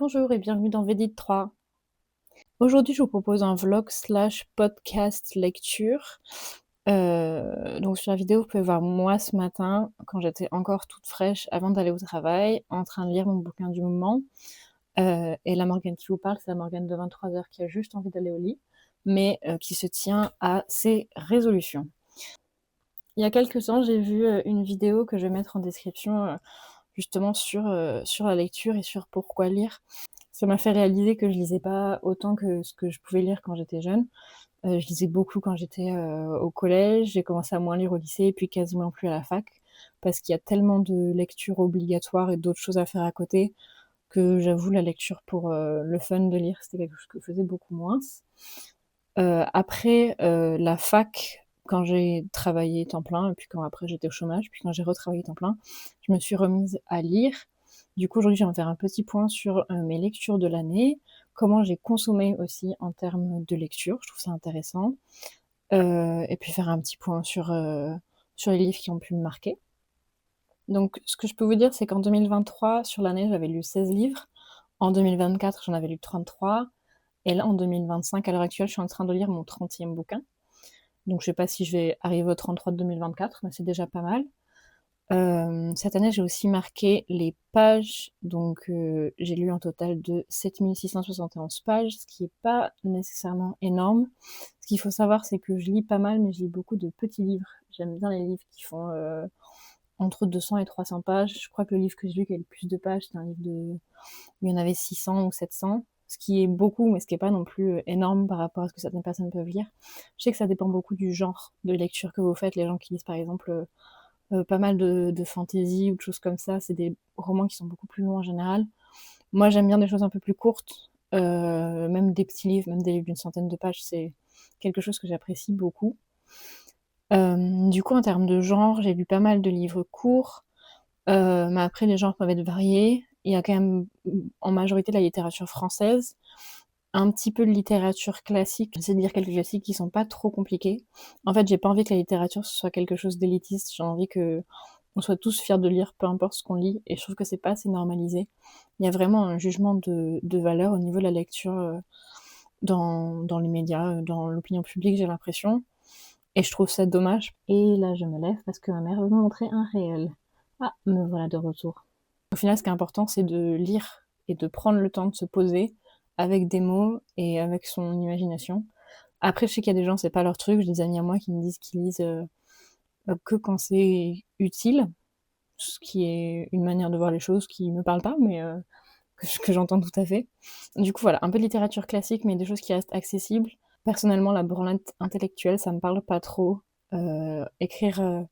Bonjour et bienvenue dans Védite 3. Aujourd'hui, je vous propose un vlog slash podcast lecture. Donc sur la vidéo, vous pouvez voir moi ce matin, quand j'étais encore toute fraîche avant d'aller au travail, en train de lire mon bouquin du moment. Et la Morgane qui vous parle, c'est la Morgane de 23 heures qui a juste envie d'aller au lit, mais qui se tient à ses résolutions. Il y a quelques temps, j'ai vu une vidéo que je vais mettre en description, justement sur la lecture et sur pourquoi lire. Ça m'a fait réaliser que je lisais pas autant que ce que je pouvais lire quand j'étais jeune. Je lisais beaucoup quand j'étais, au collège, j'ai commencé à moins lire au lycée et puis quasiment plus à la fac, parce qu'il y a tellement de lectures obligatoires et d'autres choses à faire à côté que j'avoue la lecture pour, le fun de lire, c'était quelque chose que je faisais beaucoup moins. Après, la fac, quand j'ai travaillé temps plein et puis quand après j'étais au chômage, puis quand j'ai retravaillé temps plein, je me suis remise à lire. Du coup, aujourd'hui, je vais faire un petit point sur, mes lectures de l'année, comment j'ai consommé aussi en termes de lecture, je trouve ça intéressant. Et puis faire un petit point sur les livres qui ont pu me marquer. Donc ce que je peux vous dire, c'est qu'en 2023, sur l'année, j'avais lu 16 livres. En 2024, j'en avais lu 33. Et là, en 2025, à l'heure actuelle, je suis en train de lire mon 30e bouquin. Donc je sais pas si je vais arriver au 33 de 2024, mais c'est déjà pas mal. Cette année, j'ai aussi marqué les pages, donc j'ai lu un total de 7 671 pages, ce qui est pas nécessairement énorme. Ce qu'il faut savoir, c'est que je lis pas mal, mais je lis beaucoup de petits livres. J'aime bien les livres qui font, entre 200 et 300 pages. Je crois que le livre que j'ai lu qui a le plus de pages, c'était un livre de il y en avait 600 ou 700, ce qui est beaucoup, mais ce qui est pas non plus, énorme par rapport à ce que certaines personnes peuvent lire. Je sais que ça dépend beaucoup du genre de lecture que vous faites. Les gens qui lisent, par exemple, pas mal de fantaisie ou de choses comme ça, c'est des romans qui sont beaucoup plus longs en général. Moi, j'aime bien des choses un peu plus courtes, même des petits livres, même des livres d'une centaine de pages, c'est quelque chose que j'apprécie beaucoup. Du coup, en termes de genre, j'ai lu pas mal de livres courts, mais après les genres peuvent être variés. Il y a quand même, en majorité de la littérature française, un petit peu de littérature classique. J'essaie de lire quelques classiques qui sont pas trop compliqués. En fait, j'ai pas envie que la littérature ce soit quelque chose d'élitiste, j'ai envie qu'on soit tous fiers de lire, peu importe ce qu'on lit, et je trouve que c'est pas assez normalisé. Il y a vraiment un jugement de valeur au niveau de la lecture, dans les médias, dans l'opinion publique, j'ai l'impression, et je trouve ça dommage. Et là, je me lève parce que ma mère veut me montrer un réel. Ah, me voilà de retour. Au final, ce qui est important, c'est de lire et de prendre le temps de se poser avec des mots et avec son imagination. Après, je sais qu'il y a des gens, c'est pas leur truc. J'ai des amis à moi qui me disent qu'ils lisent que quand c'est utile, ce qui est une manière de voir les choses qui me parle pas, mais que j'entends tout à fait. Du coup, voilà, un peu de littérature classique, mais des choses qui restent accessibles. Personnellement, la branlette intellectuelle, ça me parle pas trop. Écrire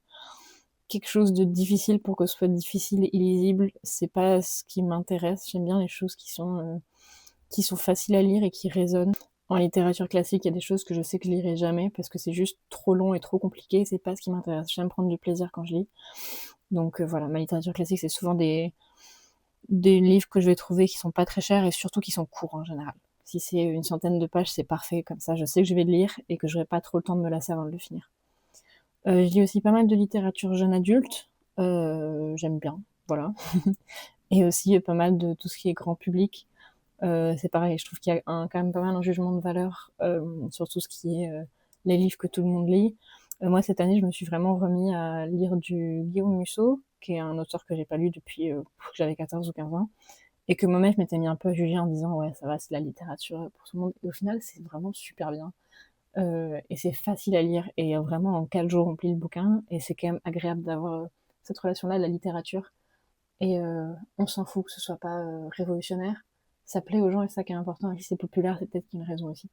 quelque chose de difficile pour que ce soit difficile et illisible, c'est pas ce qui m'intéresse. J'aime bien les choses qui sont faciles à lire et qui résonnent. En littérature classique, il y a des choses que je sais que je lirai jamais parce que c'est juste trop long et trop compliqué, c'est pas ce qui m'intéresse. J'aime prendre du plaisir quand je lis. Donc voilà, ma littérature classique, c'est souvent des livres que je vais trouver qui sont pas très chers et surtout qui sont courts en général. Si c'est une centaine de pages, c'est parfait, comme ça je sais que je vais le lire et que j'aurai pas trop le temps de me lasser avant de le finir. Je lis aussi pas mal de littérature jeune adulte, j'aime bien, voilà. Et aussi pas mal de tout ce qui est grand public. C'est pareil, je trouve qu'il y a quand même pas mal un jugement de valeur sur tout ce qui est les livres que tout le monde lit. Moi, cette année, je me suis vraiment remis à lire du Guillaume Musso, qui est un auteur que j'ai pas lu depuis que j'avais 14 ou 15 ans, et que moi-même, je m'étais mis un peu à juger en disant ouais, ça va, c'est de la littérature pour tout le monde. Et au final, c'est vraiment super bien. Et c'est facile à lire. Et vraiment, en 4 jours, on plie le bouquin. Et c'est quand même agréable d'avoir cette relation-là de la littérature. Et on s'en fout que ce soit pas révolutionnaire. Ça plaît aux gens et c'est ça qui est important. Et si c'est populaire, c'est peut-être qu'il y a une raison aussi.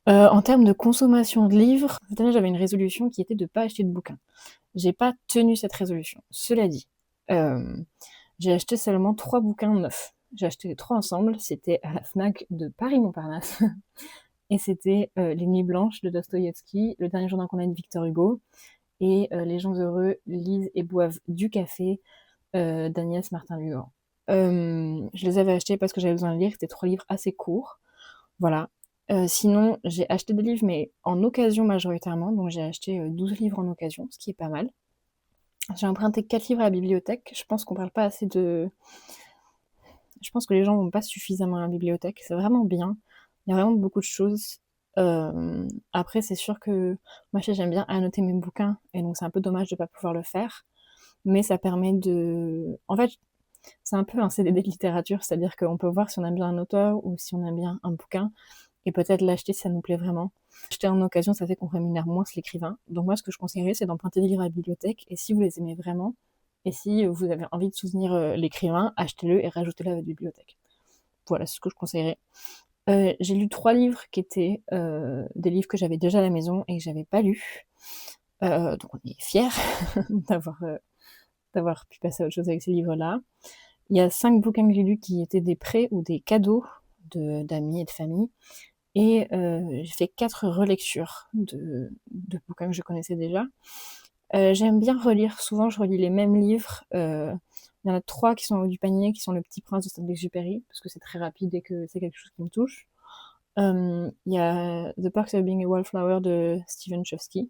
En termes de consommation de livres, cette année, j'avais une résolution qui était de ne pas acheter de bouquins. J'ai pas tenu cette résolution. Cela dit, j'ai acheté seulement 3 bouquins neufs. J'ai acheté les 3 ensemble. C'était à la Fnac de Paris-Montparnasse. Et c'était Les Nuits Blanches de Dostoïevski, Le Dernier Jour d'un condamné de Victor Hugo, et Les gens heureux lisent et boivent du café d'Agnès Martin-Lugan. Je les avais achetés parce que j'avais besoin de lire, c'était 3 livres assez courts. Voilà. Sinon, j'ai acheté des livres, mais en occasion majoritairement, donc j'ai acheté 12 livres en occasion, ce qui est pas mal. J'ai emprunté 4 livres à la bibliothèque. Je pense qu'on parle pas assez Je pense que les gens vont pas suffisamment à la bibliothèque. C'est vraiment bien. Il y a vraiment beaucoup de choses. Après, c'est sûr que moi, j'aime bien annoter mes bouquins, et donc c'est un peu dommage de pas pouvoir le faire. Mais ça permet de... En fait, c'est un peu un CDD de littérature, c'est-à-dire qu'on peut voir si on aime bien un auteur ou si on aime bien un bouquin, et peut-être l'acheter si ça nous plaît vraiment. Acheter en occasion, ça fait qu'on rémunère moins l'écrivain. Donc moi, ce que je conseillerais, c'est d'emprunter des livres à la bibliothèque, et si vous les aimez vraiment, et si vous avez envie de soutenir l'écrivain, achetez-le et rajoutez-le à votre bibliothèque. Voilà, c'est ce que je conseillerais. J'ai lu 3 livres qui étaient des livres que j'avais déjà à la maison et que j'avais pas lus. Donc on est fiers d'avoir pu passer à autre chose avec ces livres-là. Il y a 5 bouquins que j'ai lus qui étaient des prêts ou des cadeaux d'amis et de famille. Et j'ai fait 4 relectures de bouquins que je connaissais déjà. J'aime bien relire. Souvent, je relis les mêmes livres. Il y en a 3 qui sont en haut du panier, qui sont Le Petit Prince de Saint-Exupéry, parce que c'est très rapide et que c'est quelque chose qui me touche. Il y a The Perks of Being a Wallflower de Stephen Chbosky,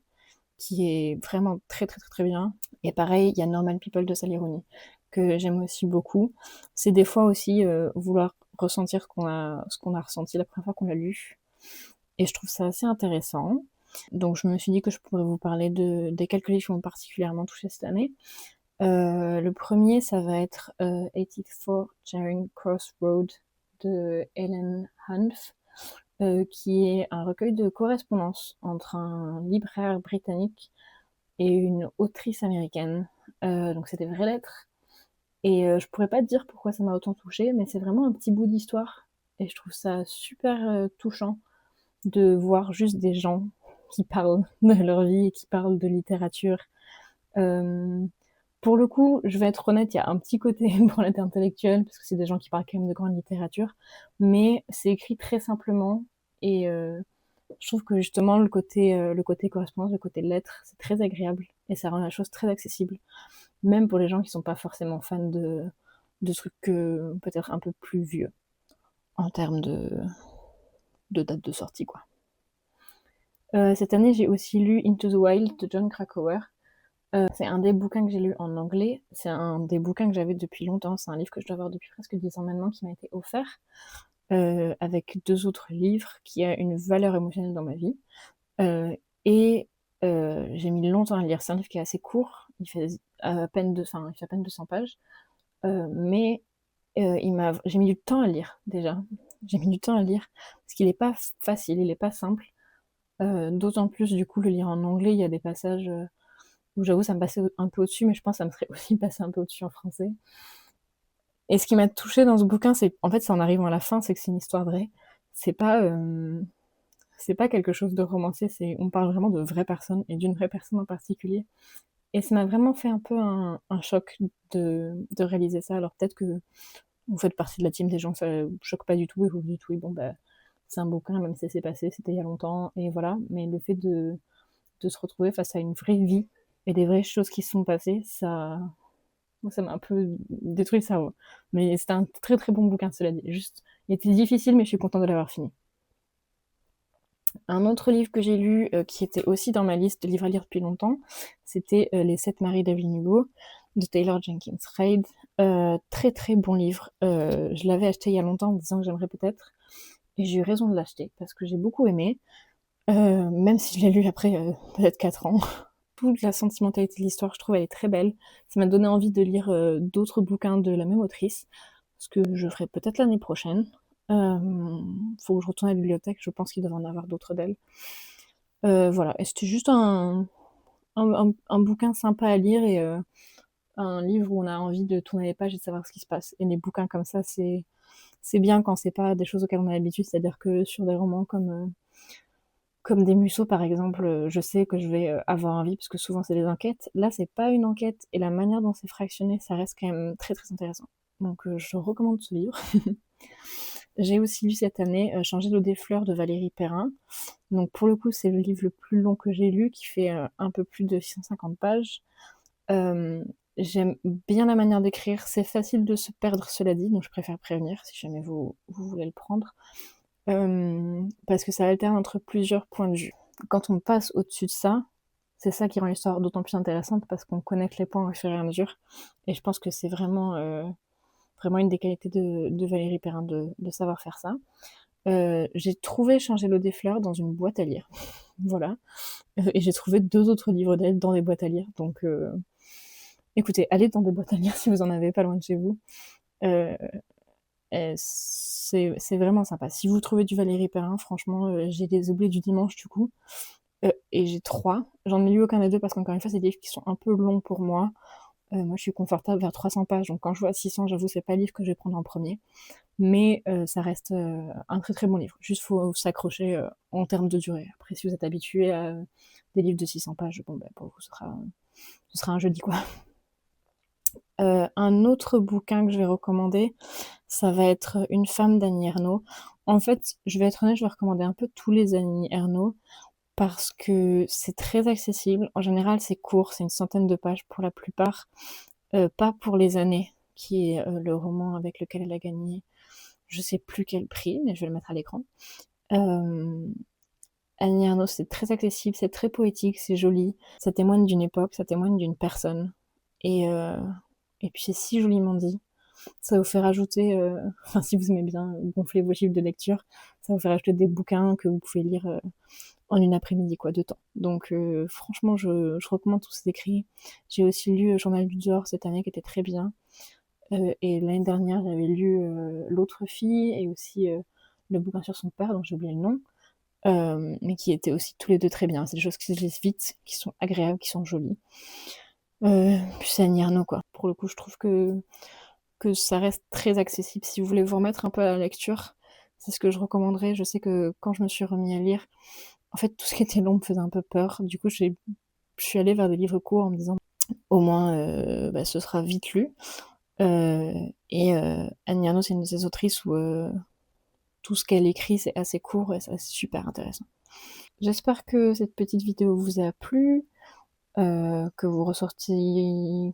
qui est vraiment très très très très bien. Et pareil, il y a Normal People de Sally Rooney, que j'aime aussi beaucoup. C'est des fois aussi vouloir ressentir ce qu'on a ressenti la première fois qu'on l'a lu. Et je trouve ça assez intéressant. Donc je me suis dit que je pourrais vous parler des quelques livres qui m'ont particulièrement touchée cette année. Le premier, ça va être 84 Charing Cross Road de Helen Hanff, qui est un recueil de correspondance entre un libraire britannique et une autrice américaine. Donc c'est des vraies lettres. Et je pourrais pas te dire pourquoi ça m'a autant touchée, mais c'est vraiment un petit bout d'histoire. Et je trouve ça super touchant de voir juste des gens qui parlent de leur vie et qui parlent de littérature. Euh, pour le coup, je vais être honnête, il y a un petit côté pour l'aide intellectuelle, parce que c'est des gens qui parlent quand même de grande littérature, mais c'est écrit très simplement, et je trouve que justement le côté correspondance, le côté lettre, c'est très agréable, et ça rend la chose très accessible, même pour les gens qui sont pas forcément fans de trucs peut-être un peu plus vieux, en termes de date de sortie, quoi. Cette année, j'ai aussi lu Into the Wild de Jon Krakauer. C'est un des bouquins que j'ai lu en anglais. C'est un des bouquins que j'avais depuis longtemps. C'est un livre que je dois avoir depuis presque 10 ans maintenant qui m'a été offert, avec 2 autres livres qui a une valeur émotionnelle dans ma vie. Et j'ai mis longtemps à le lire. C'est un livre qui est assez court. Il fait à peine 200 pages. Mais j'ai mis du temps à le lire déjà. J'ai mis du temps à le lire parce qu'il n'est pas facile, il n'est pas simple. D'autant plus, du coup, le lire en anglais, il y a des passages où j'avoue, ça me passait un peu au-dessus, mais je pense que ça me serait aussi passé un peu au-dessus en français. Et ce qui m'a touchée dans ce bouquin, c'est, en fait, c'est en arrivant à la fin, c'est que c'est une histoire vraie. C'est pas, euh, c'est pas quelque chose de romancé, on parle vraiment de vraies personnes et d'une vraie personne en particulier. Et ça m'a vraiment fait un peu un choc de réaliser ça. Alors peut-être que vous faites partie de la team des gens que ça choque pas du tout et vous vous dites oui, bon, bah, c'est un bouquin, même si c'est passé, c'était il y a longtemps, et voilà. Mais le fait de se retrouver face à une vraie vie et des vraies choses qui se sont passées, ça m'a un peu détruit le cerveau. Mais c'était un très très bon bouquin, cela dit. Juste, il était difficile, mais je suis contente de l'avoir fini. Un autre livre que j'ai lu, qui était aussi dans ma liste de livres à lire depuis longtemps, c'était Les Sept Maris d'Evelyn Hugo de Taylor Jenkins Reid. Très très bon livre. Je l'avais acheté il y a longtemps en me disant que j'aimerais peut-être, et j'ai eu raison de l'acheter parce que j'ai beaucoup aimé, même si je l'ai lu après peut-être 4 ans. Toute la sentimentalité de l'histoire, je trouve, elle est très belle. Ça m'a donné envie de lire d'autres bouquins de la même autrice, ce que je ferai peut-être l'année prochaine. Faut que je retourne à la bibliothèque, je pense qu'il devrait en avoir d'autres d'elle. Voilà, et c'était juste un bouquin sympa à lire, et un livre où on a envie de tourner les pages et de savoir ce qui se passe. Et les bouquins comme ça, c'est bien quand c'est pas des choses auxquelles on a l'habitude, c'est-à-dire que sur des romans comme des Musso, par exemple, je sais que je vais avoir envie, parce que souvent c'est des enquêtes. Là, c'est pas une enquête, et la manière dont c'est fractionné, ça reste quand même très très intéressant. Donc je recommande ce livre. J'ai aussi lu cette année Changer l'eau des fleurs de Valérie Perrin. Donc pour le coup, c'est le livre le plus long que j'ai lu, qui fait un peu plus de 650 pages. J'aime bien la manière d'écrire. C'est facile de se perdre, cela dit, donc je préfère prévenir si jamais vous voulez le prendre. Parce que ça alterne entre plusieurs points de vue. Quand on passe au-dessus de ça, c'est ça qui rend l'histoire d'autant plus intéressante, parce qu'on connecte les points au fur et à mesure. Et je pense que c'est vraiment vraiment une des qualités de Valérie Perrin de savoir faire ça. J'ai trouvé Changer l'eau des fleurs dans une boîte à lire. Voilà. Et j'ai trouvé 2 autres livres d'elle dans des boîtes à lire. Donc, écoutez, allez dans des boîtes à lire si vous en avez pas loin de chez vous. Euh, c'est vraiment sympa. Si vous trouvez du Valérie Perrin, franchement, j'ai les oubliés du dimanche du coup. Et j'ai 3. J'en ai lu aucun des deux parce qu'encore une fois, c'est des livres qui sont un peu longs pour moi. Moi, je suis confortable vers 300 pages, donc quand je vois 600, j'avoue, c'est pas le livre que je vais prendre en premier. Mais ça reste un très très bon livre. Juste faut s'accrocher en termes de durée. Après, si vous êtes habitué à des livres de 600 pages, bon, ben, pour vous, ce sera un jeudi, quoi. Un autre bouquin que je vais recommander, ça va être Une femme d'Annie Ernaux. En fait, je vais être honnête, je vais recommander un peu tous les Annie Ernaux parce que c'est très accessible. En général, c'est court, c'est une centaine de pages pour la plupart. Pas pour Les Années, qui est le roman avec lequel elle a gagné je sais plus quel prix, mais je vais le mettre à l'écran. Annie Ernaux, c'est très accessible, c'est très poétique, c'est joli, ça témoigne d'une époque, ça témoigne d'une personne. Et puis c'est si joliment dit. Ça vous fait rajouter, enfin si vous aimez bien gonfler vos chiffres de lecture, ça vous fait rajouter des bouquins que vous pouvez lire en une après-midi, quoi, de temps. Donc franchement, je recommande tous ces écrits. J'ai aussi lu Journal du Dior cette année, qui était très bien. Et l'année dernière, j'avais lu L'autre fille et aussi le bouquin sur son père, dont j'ai oublié le nom, mais qui étaient aussi tous les deux très bien. C'est des choses qui se lisent vite, qui sont agréables, qui sont jolies. Puis c'est Annie Ernaux, quoi. Pour le coup, je trouve que ça reste très accessible. Si vous voulez vous remettre un peu à la lecture, c'est ce que je recommanderais. Je sais que quand je me suis remis à lire, en fait, tout ce qui était long me faisait un peu peur. Du coup, je suis allée vers des livres courts en me disant, au moins, bah, ce sera vite lu. Et Annie Ernaux, c'est une de ces autrices où tout ce qu'elle écrit, c'est assez court et c'est super intéressant. J'espère que cette petite vidéo vous a plu, que vous ressortez,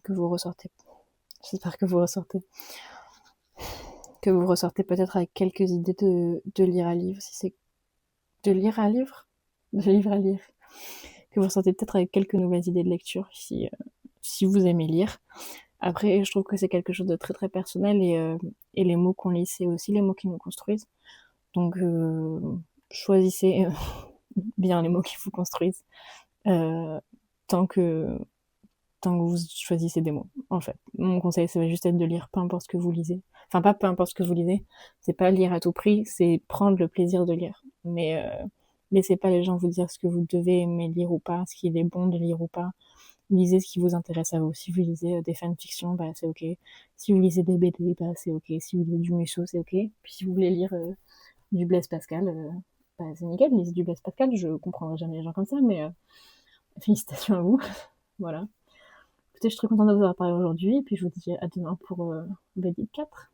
j'espère que vous ressortez peut-être avec quelques idées de lire à livre, si c'est de lire à livre, de livre à lire, que vous ressortez peut-être avec quelques nouvelles idées de lecture si vous aimez lire. Après, je trouve que c'est quelque chose de très très personnel et les mots qu'on lit, c'est aussi les mots qui nous construisent. Donc, choisissez bien les mots qui vous construisent euh, tant que tant que vous choisissez des mots. En fait, mon conseil, ça va juste être de lire peu importe ce que vous lisez. Enfin, pas peu importe ce que vous lisez. C'est pas lire à tout prix, c'est prendre le plaisir de lire. Mais laissez pas les gens vous dire ce que vous devez aimer lire ou pas, ce qu'il est bon de lire ou pas. Lisez ce qui vous intéresse à vous. Si vous lisez des fanfictions, bah c'est ok. Si vous lisez des BD, bah c'est ok. Si vous lisez du Musso, c'est ok. Puis si vous voulez lire du Blaise Pascal, bah c'est nickel, lisez du Blaise Pascal. Je comprendrai jamais les gens comme ça, mais félicitations à vous. Voilà. Écoutez, je suis très contente de vous avoir parlé aujourd'hui, et puis je vous dis à demain pour BD 4.